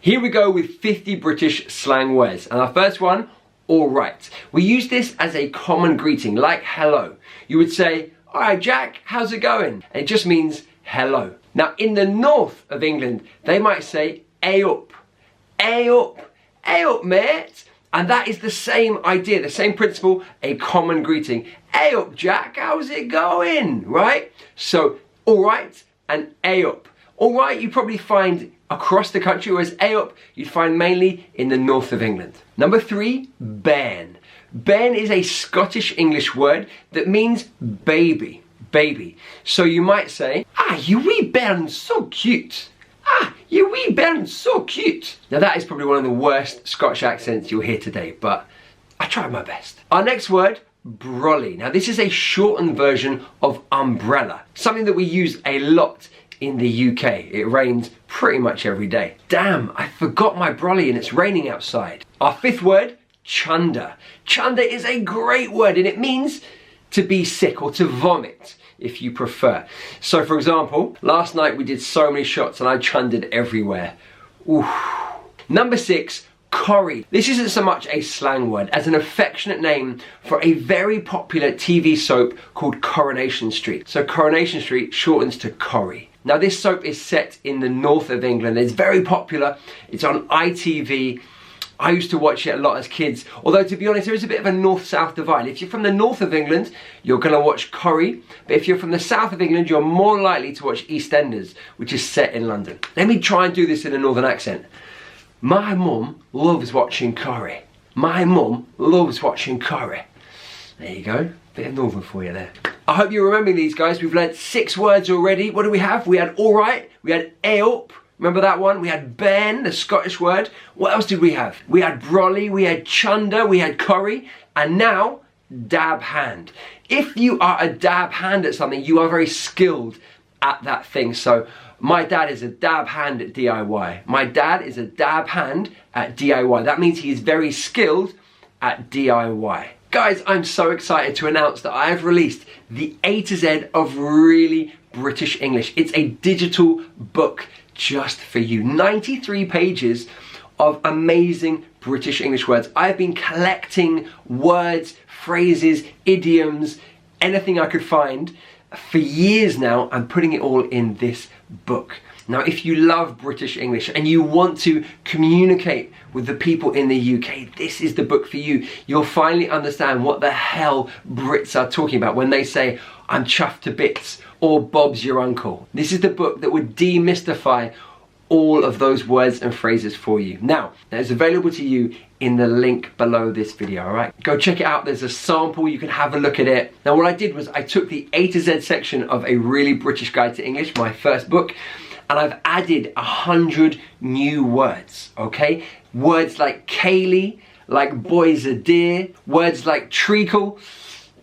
Here we go with 50 British slang words. And our first one, alright. We use this as a common greeting, like hello. You would say, alright Jack, how's it going? And it just means hello. Now in the north of England, they might say, "Ay up, ay up, ay up mate." And that is the same idea, the same principle, a common greeting. "Ay up Jack, how's it going?" Right? So, alright and ay up. Alright you probably find across the country, whereas ay up you'd find mainly in the north of England. Number 3, bairn. Bairn is a Scottish English word that means baby. Baby. So you might say, "Ah, you wee bairn's so cute. Ah, you wee bairn's so cute." Now that is probably one of the worst Scottish accents you'll hear today, but I tried my best. Our next word, brolly. Now this is a shortened version of umbrella, something that we use a lot in the UK. It rains pretty much every day. Damn, I forgot my brolly and it's raining outside. Our 5th word, chunder. Chunder is a great word and it means to be sick or to vomit, if you prefer. So for example, last night we did so many shots and I chundered everywhere. Oof. Number 6, CORRIE. This isn't so much a slang word as an affectionate name for a very popular TV soap called Coronation Street. So Coronation Street shortens to CORRIE. Now this soap is set in the north of England. It's very popular. It's on ITV. I used to watch it a lot as kids, although to be honest there is a bit of a north-south divide. If you're from the north of England, you're going to watch CORRIE, but if you're from the south of England, you're more likely to watch EastEnders, which is set in London. Let me try and do this in a northern accent. My mum loves watching CORRIE. My mum loves watching CORRIE. There you go, bit of northern for you there. I hope you're remembering these, guys. We've learnt 6 words already. What do we have? We had alright, we had ay up. Remember that one? We had bairn, the Scottish word. What else did we have? We had brolly, we had chunder, we had CORRIE, and now dab hand. If you are a dab hand at something, you are very skilled at that thing. So my dad is a dab hand at DIY. My dad is a dab hand at DIY. That means he is very skilled at DIY. Guys, I'm so excited to announce that I have released the A to Z of really British English. It's a digital book just for you. 93 pages of amazing British English words. I've been collecting words, phrases, idioms, anything I could find for years now. I'm putting it all in this book. Now, if you love British English and you want to communicate with the people in the UK, this is the book for you. You'll finally understand what the hell Brits are talking about when they say, "I'm chuffed to bits," or "Bob's your uncle." This is the book that would demystify all of those words and phrases for you. Now, that is available to you in the link below this video, alright? Go check it out, there's a sample, you can have a look at it. Now what I did was I took the A to Z section of A Really British Guide to English, my first book, and I've added 100 new words, okay? Words like Kaylee, like boy's a dear, words like treacle,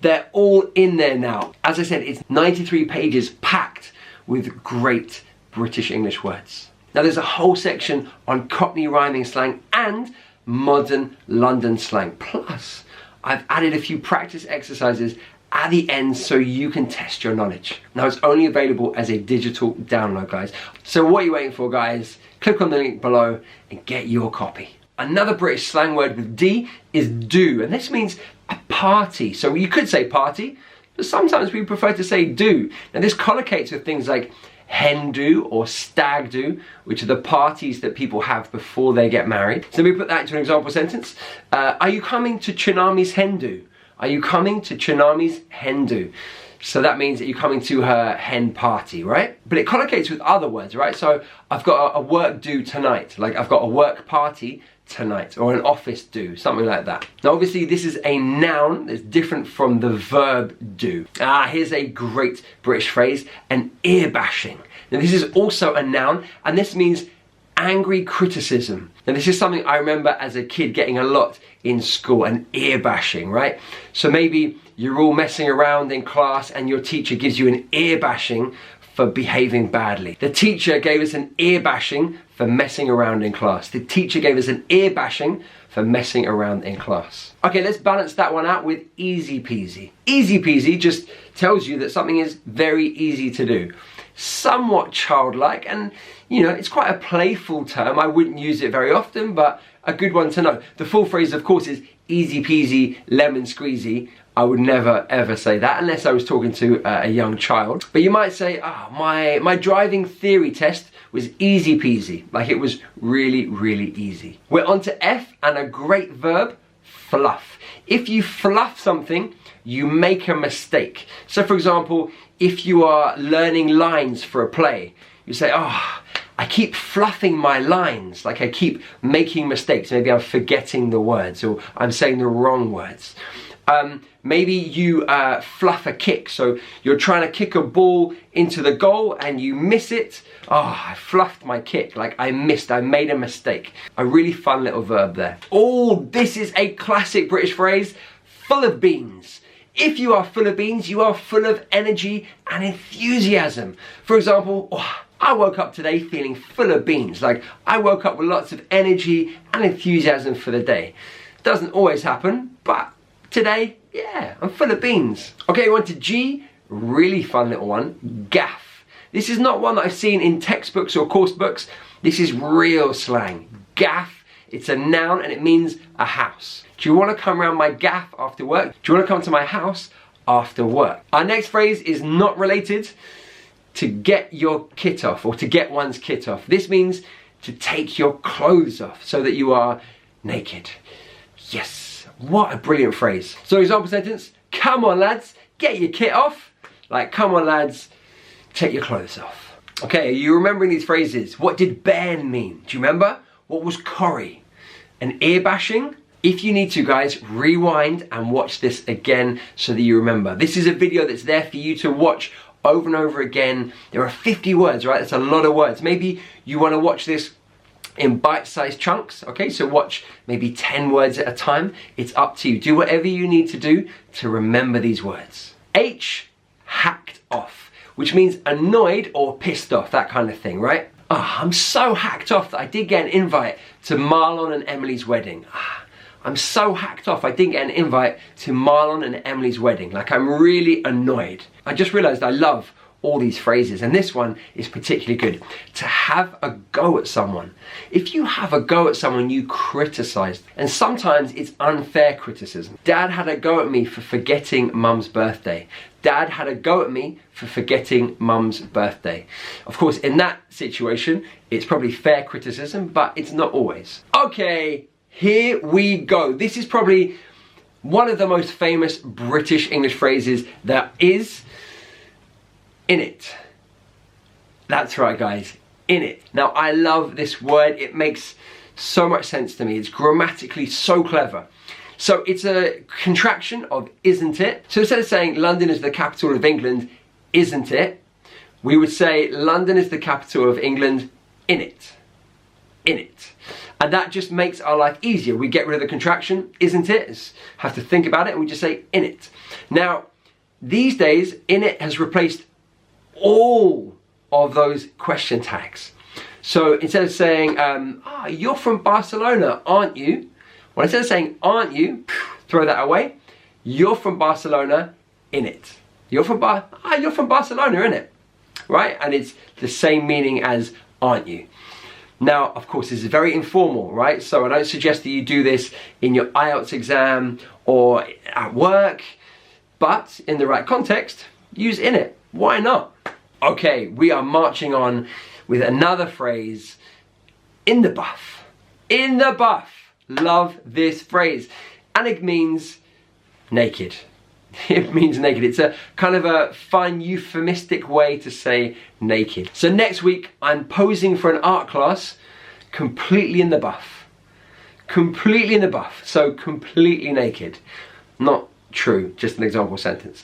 they're all in there now. As I said, it's 93 pages packed with great British English words. Now there's a whole section on Cockney rhyming slang and modern London slang. Plus, I've added a few practice exercises at the end so you can test your knowledge. Now it's only available as a digital download, guys. So what are you waiting for, guys? Click on the link below and get your copy. Another British slang word with D is do, and this means a party. So you could say party, but sometimes we prefer to say do. Now this collocates with things like hen do or stag do, which are the parties that people have before they get married. So let me put that into an example sentence. Are you coming to Chinami's hen do? Are you coming to Chinami's hen do? So that means that you're coming to her hen party, right? But it collocates with other words, right? So I've got a work do tonight, like I've got a work party tonight, or an office do, something like that. Now obviously this is a noun that's different from the verb do. Here's a great British phrase, an ear bashing. Now this is also a noun, and this means angry criticism. Now this is something I remember as a kid getting a lot in school, an ear bashing, right? So maybe you're all messing around in class and your teacher gives you an ear bashing for behaving badly. The teacher gave us an ear bashing for messing around in class. The teacher gave us an ear bashing for messing around in class. Okay, let's balance that one out with easy peasy. Easy peasy just tells you that something is very easy to do. somewhat childlike, and you know, it's quite a playful term. I wouldn't use it very often, but a good one to know. The full phrase, of course, is easy peasy lemon squeezy. I would never ever say that unless I was talking to a young child. But you might say, oh, my driving theory test was easy peasy, like it was really, really easy. We're on to F, and a great verb, fluff. If you fluff something, you make a mistake. So for example, if you are learning lines for a play, you say, oh, I keep fluffing my lines, like I keep making mistakes. Maybe I'm forgetting the words, or I'm saying the wrong words. Maybe you fluff a kick, so you're trying to kick a ball into the goal and you miss it. Oh, I fluffed my kick, like I missed, I made a mistake. A really fun little verb there. Oh, this is a classic British phrase, full of beans. If you are full of beans, you are full of energy and enthusiasm. For example, oh, I woke up today feeling full of beans, like I woke up with lots of energy and enthusiasm for the day. Doesn't always happen, but today, yeah, I'm full of beans. Okay, on to G, really fun little one, gaff. This is not one that I've seen in textbooks or course books. This is real slang. Gaff, it's a noun and it means a house. Do you want to come around my gaff after work? Do you want to come to my house after work? Our next phrase is not related. To get your kit off, or to get one's kit off. This means to take your clothes off so that you are naked. Yes, what a brilliant phrase. So example sentence, come on lads, get your kit off. Like, come on lads, take your clothes off. Okay, are you remembering these phrases? What did Ben mean? Do you remember? What was CORRIE? An ear bashing? If you need to, guys, rewind and watch this again so that you remember. This is a video that's there for you to watch over and over again. There are 50 words, right? That's a lot of words. Maybe you want to watch this in bite-sized chunks, okay? So watch maybe 10 words at a time. It's up to you. Do whatever you need to do to remember these words. H, hacked off, which means annoyed or pissed off, that kind of thing, right? Oh, I'm so hacked off that I did get an invite to Marlon and Emily's wedding. I'm so hacked off I didn't get an invite to Marlon and Emily's wedding. Like, I'm really annoyed. I just realized I love all these phrases, and this one is particularly good. To have a go at someone. If you have a go at someone, you criticize, and sometimes it's unfair criticism. Dad had a go at me for forgetting Mum's birthday. Dad had a go at me for forgetting Mum's birthday. Of course, in that situation, it's probably fair criticism, but it's not always. Okay, here we go. This is probably one of the most famous British English phrases there is. INNIT. That's right, guys, INNIT. Now, I love this word. It makes so much sense to me. It's grammatically so clever. So it's a contraction of isn't it. So instead of saying London is the capital of England, isn't it? We would say London is the capital of England, INNIT. INNIT. And that just makes our life easier. We get rid of the contraction, isn't it? Have to think about it, and we just say INNIT. Now, these days, INNIT has replaced all of those question tags. So instead of saying, you're from Barcelona, aren't you? Well, instead of saying, aren't you, throw that away. You're from Barcelona, INNIT. You're from Barcelona, innit? Right? And it's the same meaning as aren't you. Now, of course, this is very informal, right? So I don't suggest that you do this in your IELTS exam or at work, but in the right context, use INNIT. Why not? Okay, we are marching on with another phrase, in the buff. In the buff. Love this phrase. And it means naked. It means naked. It's a kind of a fun, euphemistic way to say naked. So next week, I'm posing for an art class completely in the buff. Completely in the buff. So completely naked. Not true, just an example sentence.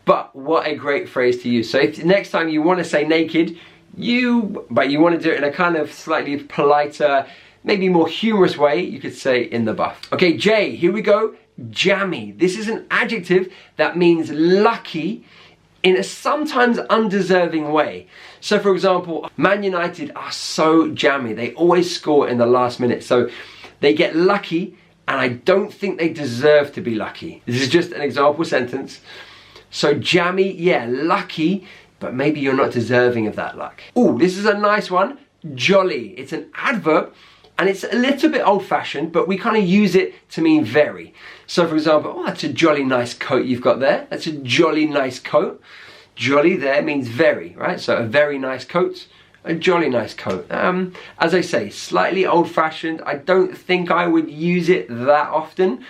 But what a great phrase to use. So if next time you want to say naked, but you want to do it in a kind of slightly politer, maybe more humorous way, you could say in the buff. Okay, J, here we go. Jammy. This is an adjective that means lucky in a sometimes undeserving way. So for example, Man United are so jammy. They always score in the last minute. So they get lucky, and I don't think they deserve to be lucky. This is just an example sentence. So jammy, yeah, lucky but maybe you're not deserving of that luck. Oh, this is a nice one, jolly. It's an adverb and it's a little bit old-fashioned, but we kind of use it to mean very. So for example, oh, that's a jolly nice coat you've got there. That's a jolly nice coat. Jolly there means very, right? So a very nice coat, a jolly nice coat. As I say, slightly old-fashioned. I don't think I would use it that often,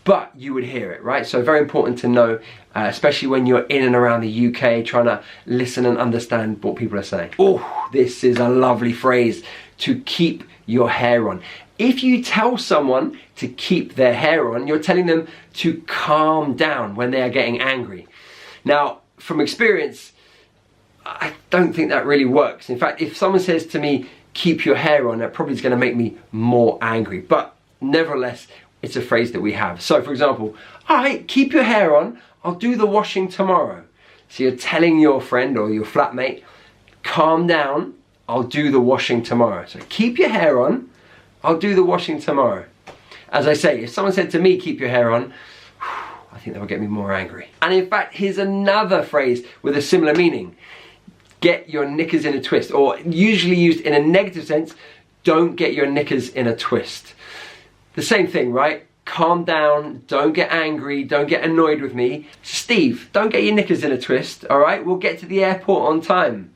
but you would hear it, right? So very important to know, especially when you're in and around the UK trying to listen and understand what people are saying. Oh, this is a lovely phrase, to keep your hair on. If you tell someone to keep their hair on, you're telling them to calm down when they are getting angry. Now, from experience, I don't think that really works. In fact, if someone says to me, keep your hair on, that probably is going to make me more angry. But nevertheless, it's a phrase that we have. So for example, all right, keep your hair on, I'll do the washing tomorrow. So you're telling your friend or your flatmate, calm down, I'll do the washing tomorrow. So keep your hair on, I'll do the washing tomorrow. As I say, if someone said to me, keep your hair on, I think that would get me more angry. And in fact, here's another phrase with a similar meaning. Get your knickers in a twist, or usually used in a negative sense, don't get your knickers in a twist. The same thing, right? Calm down, don't get angry, don't get annoyed with me. Steve, don't get your knickers in a twist, all right? We'll get to the airport on time.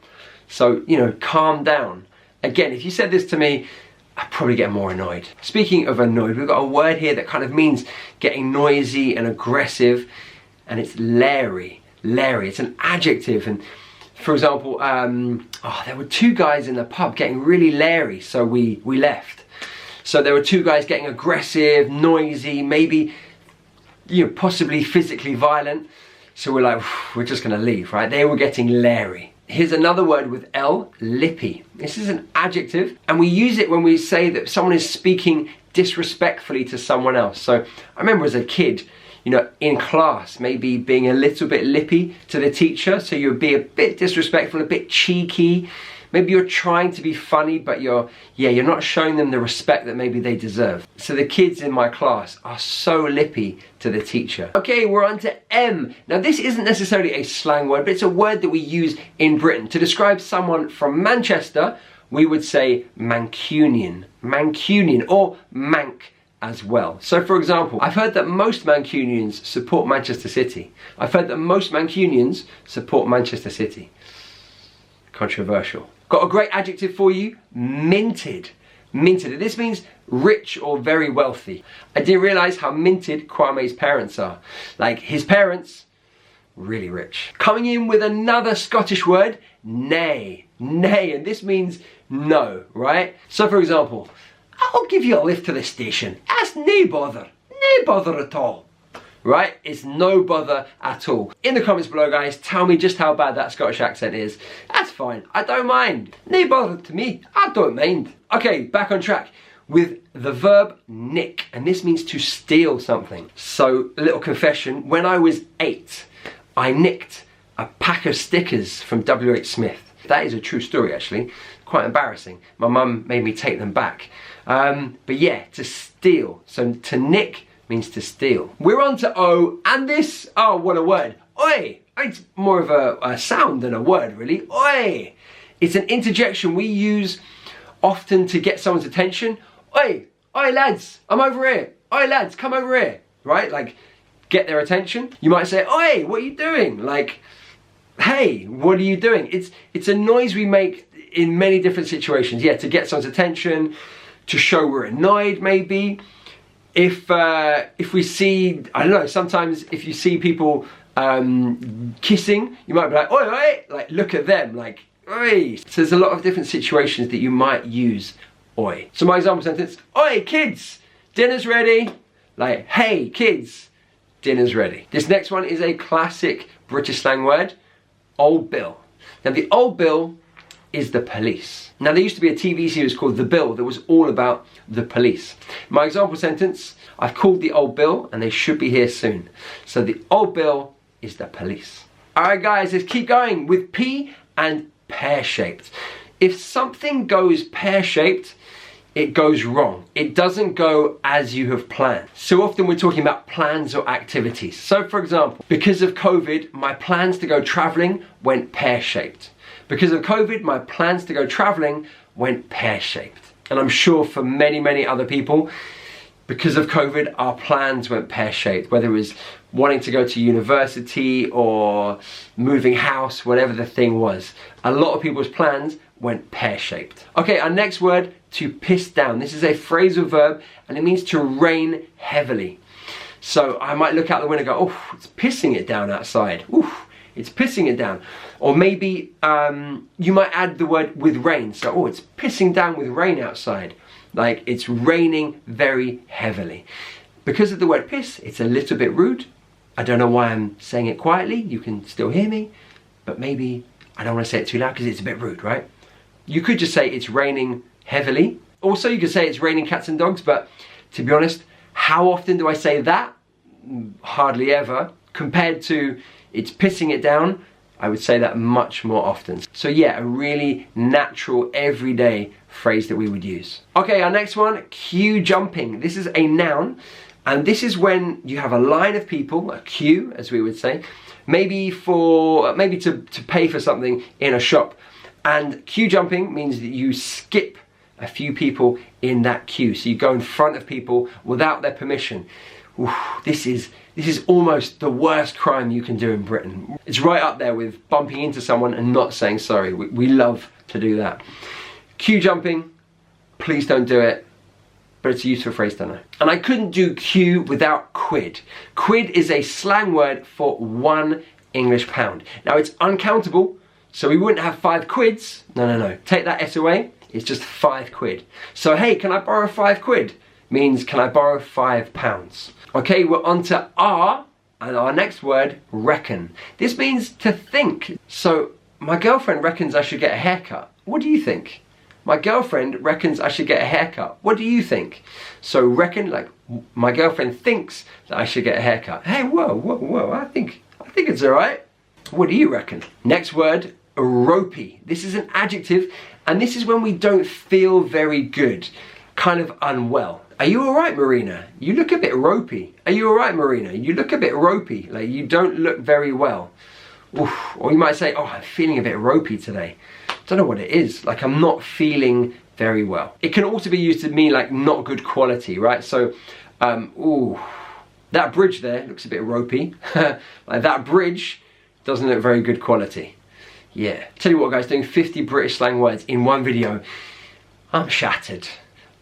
So, you know, calm down. Again, if you said this to me, I'd probably get more annoyed. Speaking of annoyed, we've got a word here that kind of means getting noisy and aggressive, and it's leery. Leery, it's an adjective. And for example, there were two guys in the pub getting really leery, so we left. So there were two guys getting aggressive, noisy, maybe, you know, possibly physically violent. So we're like, we're just gonna leave, right? They were getting leery. Here's another word with L, lippy. This is an adjective, and we use it when we say that someone is speaking disrespectfully to someone else. So I remember as a kid, you know, in class, maybe being a little bit lippy to the teacher. So you'd be a bit disrespectful, a bit cheeky. Maybe you're trying to be funny, but you're not showing them the respect that maybe they deserve. So the kids in my class are so lippy to the teacher. Okay, we're on to M. Now this isn't necessarily a slang word, but it's a word that we use in Britain. To describe someone from Manchester, we would say Mancunian. Mancunian, or Manc as well. So for example, I've heard that most Mancunians support Manchester City. I've heard that most Mancunians support Manchester City. Controversial. Got a great adjective for you, minted. Minted. This means rich or very wealthy. I didn't realise how minted Kwame's parents are. Like, his parents, really rich. Coming in with another Scottish word, nay. Nay, and this means no, right? So for example, I'll give you a lift to the station. That's nae bother. Nae bother at all. Right? It's no bother at all. In the comments below, guys, tell me just how bad that Scottish accent is. That's fine. I don't mind. No bother to me. I don't mind. Okay, back on track with the verb nick, and this means to steal something. So, a little confession. When I was 8, I nicked a pack of stickers from WH Smith. That is a true story, actually. Quite embarrassing. My mum made me take them back. But yeah, to steal. So to nick means to steal. We're on to O, and this, oh, what a word. Oi! It's more of a sound than a word, really. Oi! It's an interjection we use often to get someone's attention. Oi! Oi, lads! I'm over here. Oi, lads, come over here. Right? Like, get their attention. You might say, oi, what are you doing? Like, hey, what are you doing? It's a noise we make in many different situations. Yeah, to get someone's attention, to show we're annoyed, maybe. If we see, I don't know, sometimes if you see people kissing, you might be like, oi, oi, like, look at them, like, oi. So there's a lot of different situations that you might use oi. So my example sentence, oi, kids, dinner's ready. Like, hey, kids, dinner's ready. This next one is a classic British slang word, Old Bill. Now the Old Bill is the police. Now there used to be a TV series called The Bill that was all about the police. My example sentence, I've called the Old Bill and they should be here soon. So the Old Bill is the police. Alright guys, let's keep going with P and pear-shaped. If something goes pear-shaped, it goes wrong. It doesn't go as you have planned. So often we're talking about plans or activities. So for example, because of COVID, my plans to go traveling went pear-shaped. Because of COVID, my plans to go traveling went pear-shaped. And I'm sure for many, many other people, because of COVID, our plans went pear-shaped, whether it was wanting to go to university or moving house, whatever the thing was. A lot of people's plans went pear-shaped. Okay, our next word, to piss down. This is a phrasal verb and it means to rain heavily. So I might look out the window and go, oh, it's pissing it down outside. Ooh, it's pissing it down. Or maybe you might add the word with rain. So, oh, it's pissing down with rain outside. Like it's raining very heavily. Because of the word piss, it's a little bit rude. I don't know why I'm saying it quietly. You can still hear me, but maybe I don't want to say it too loud because it's a bit rude, right? You could just say it's raining heavily. Also, you could say it's raining cats and dogs, but to be honest, how often do I say that? Hardly ever. Compared to it's pissing it down, I would say that much more often. So yeah, a really natural, everyday phrase that we would use. Okay, our next one, queue jumping. This is a noun, and this is when you have a line of people, a queue, as we would say, maybe to pay for something in a shop. And queue jumping means that you skip a few people in that queue. So you go in front of people without their permission. Oof, this is almost the worst crime you can do in Britain. It's right up there with bumping into someone and not saying sorry. We love to do that. Queue jumping, please don't do it. But it's a useful phrase to know. And I couldn't do queue without quid. Quid is a slang word for £1 English pound. Now it's uncountable, so we wouldn't have 5 quids. No. Take that S away. It's just 5 quid. So hey, can I borrow 5 quid? Means can I borrow £5? Okay, we're on to R, and our next word, reckon. This means to think. So my girlfriend reckons I should get a haircut. What do you think? My girlfriend reckons I should get a haircut. What do you think? So reckon, like my girlfriend thinks that I should get a haircut. Hey, whoa, I think it's all right. What do you reckon? Next word, ropey. This is an adjective, and this is when we don't feel very good, kind of unwell. Are you all right, Marina? You look a bit ropey. Are you all right, Marina? You look a bit ropey, like you don't look very well. Oof. Or you might say, oh, I'm feeling a bit ropey today. Don't know what it is, like I'm not feeling very well. It can also be used to mean like not good quality, right? So, ooh, that bridge there looks a bit ropey. Like that bridge doesn't look very good quality. Yeah. Tell you what guys, doing 50 British slang words in one video, I'm shattered.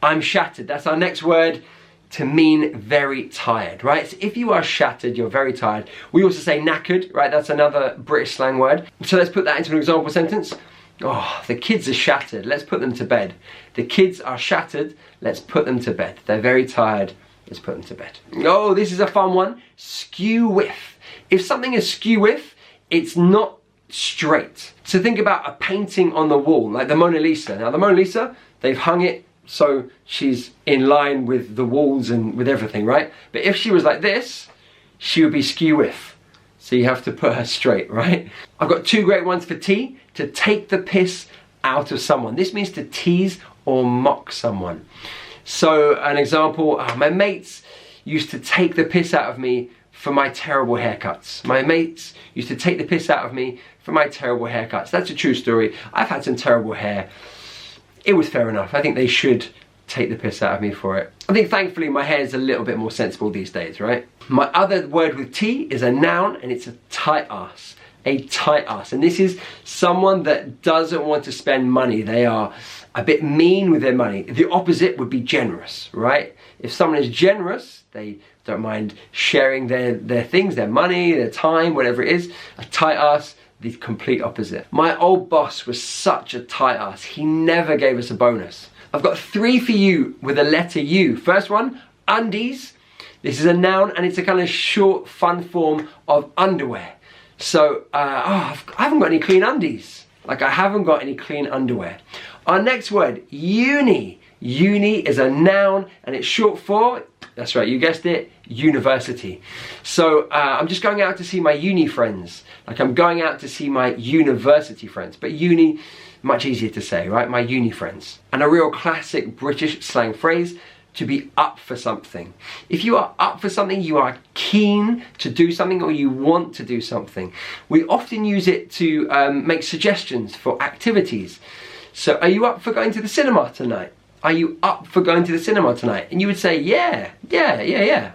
I'm shattered. That's our next word, to mean very tired, right? So if you are shattered, you're very tired. We also say knackered, right? That's another British slang word. So let's put that into an example sentence. Oh, the kids are shattered. Let's put them to bed. The kids are shattered. Let's put them to bed. They're very tired. Let's put them to bed. Oh, this is a fun one. Skew whiff. If something is skew whiff, it's not straight. So think about a painting on the wall, like the Mona Lisa. Now the Mona Lisa, they've hung it so she's in line with the walls and with everything, right? But if she was like this, she would be skew whiff. So you have to put her straight, right? I've got 2 great ones for T, to take the piss out of someone. This means to tease or mock someone. So an example, my mates used to take the piss out of me for my terrible haircuts. My mates used to take the piss out of me for my terrible haircuts. That's a true story. I've had some terrible hair. It was fair enough. I think they should take the piss out of me for it. I think thankfully my hair is a little bit more sensible these days, right? My other word with T is a noun, and it's a tight ass. A tight ass. And this is someone that doesn't want to spend money. They are a bit mean with their money. The opposite would be generous, right? If someone is generous, they don't mind sharing their things, their money, their time, whatever it is. A tight ass, the complete opposite. My old boss was such a tight ass. He never gave us a bonus. I've got 3 for you with a letter U. First one, undies. This is a noun and it's a kind of short, fun form of underwear. So, I haven't got any clean undies. Like I haven't got any clean underwear. Our next word, uni. Uni is a noun and it's short for, That's right, you guessed it, university. So I'm just going out to see my uni friends. Like I'm going out to see my university friends. But uni, much easier to say, right? My uni friends. And a real classic British slang phrase, to be up for something. If you are up for something, you are keen to do something or you want to do something. We often use it to make suggestions for activities. So are you up for going to the cinema tonight? Are you up for going to the cinema tonight? And you would say, yeah.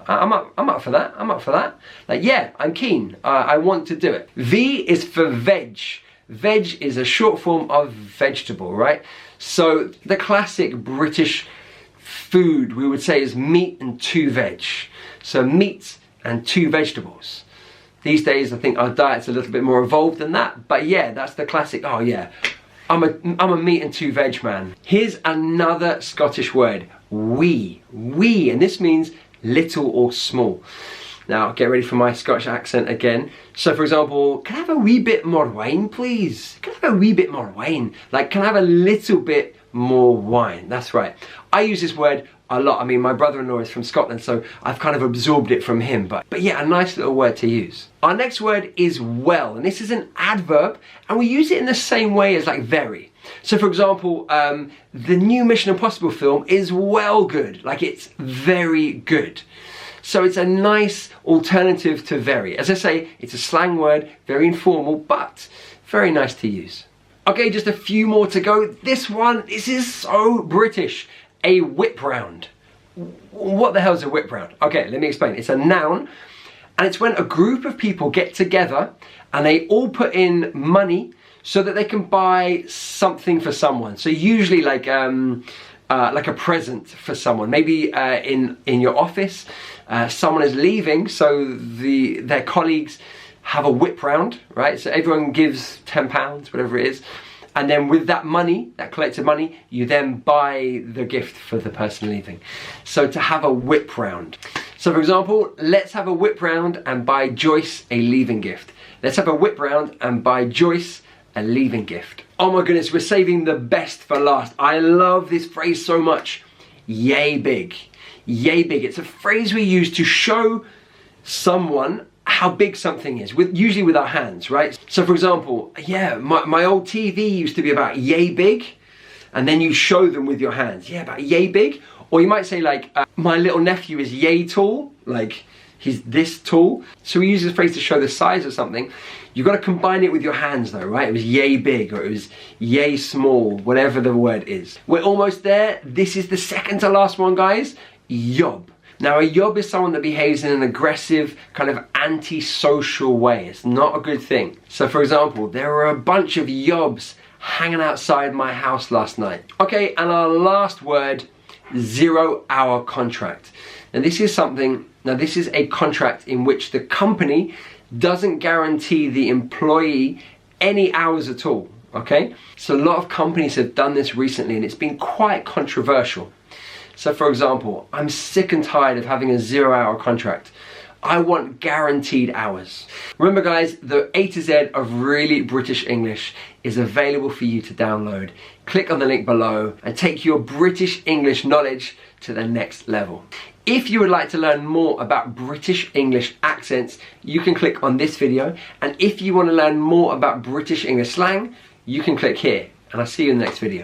I'm up for that. I'm up for that. Like, yeah, I'm keen. I want to do it. V is for veg. Veg is a short form of vegetable, right? So the classic British food we would say is meat and 2 veg. So meat and 2 vegetables. These days I think our diet's a little bit more evolved than that, but yeah, that's the classic, oh yeah, I'm a meat and 2 veg man. Here's another Scottish word, wee, and this means little or small. Now get ready for my Scottish accent again. So for example, can I have a wee bit more wine please? Can I have a wee bit more wine? Like, can I have a little bit more wine? That's right. I use this word a lot. I mean, my brother-in-law is from Scotland, so I've kind of absorbed it from him. But yeah, a nice little word to use. Our next word is well, and this is an adverb, and we use it in the same way as like very. So for example, the new Mission Impossible film is well good, like it's very good. So it's a nice alternative to very. As I say, it's a slang word, very informal, but very nice to use. Okay, just a few more to go. This is so British. A whip round. What the hell is a whip round? Okay, let me explain. It's a noun, and it's when a group of people get together and they all put in money so that they can buy something for someone. So usually like a present for someone. Maybe in your office, someone is leaving, so their colleagues have a whip round, right? So everyone gives £10, whatever it is. And then with that money, that collected money, you then buy the gift for the person leaving. So to have a whip round. So for example, let's have a whip round and buy Joyce a leaving gift. Let's have a whip round and buy Joyce a leaving gift. Oh my goodness, we're saving the best for last. I love this phrase so much. Yay big. Yay big. It's a phrase we use to show someone how big something is, usually with our hands, right? So for example, yeah, my old TV used to be about yay big, and then you show them with your hands, yeah, about yay big. Or you might say like, my little nephew is yay tall, like he's this tall. So we use this phrase to show the size of something. You've got to combine it with your hands though, right? It was yay big, or it was yay small, whatever the word is. We're almost there. This is the second to last one, guys. Yob. Now a yob is someone that behaves in an aggressive, kind of anti-social way. It's not a good thing. So for example, there were a bunch of yobs hanging outside my house last night. Okay, and our last word, 0-hour contract. Now this is a contract in which the company doesn't guarantee the employee any hours at all, okay? So a lot of companies have done this recently and it's been quite controversial. So for example, I'm sick and tired of having a 0-hour contract. I want guaranteed hours. Remember guys, the A to Z of really British English is available for you to download. Click on the link below and take your British English knowledge to the next level. If you would like to learn more about British English accents, you can click on this video. And if you want to learn more about British English slang, you can click here. And I'll see you in the next video.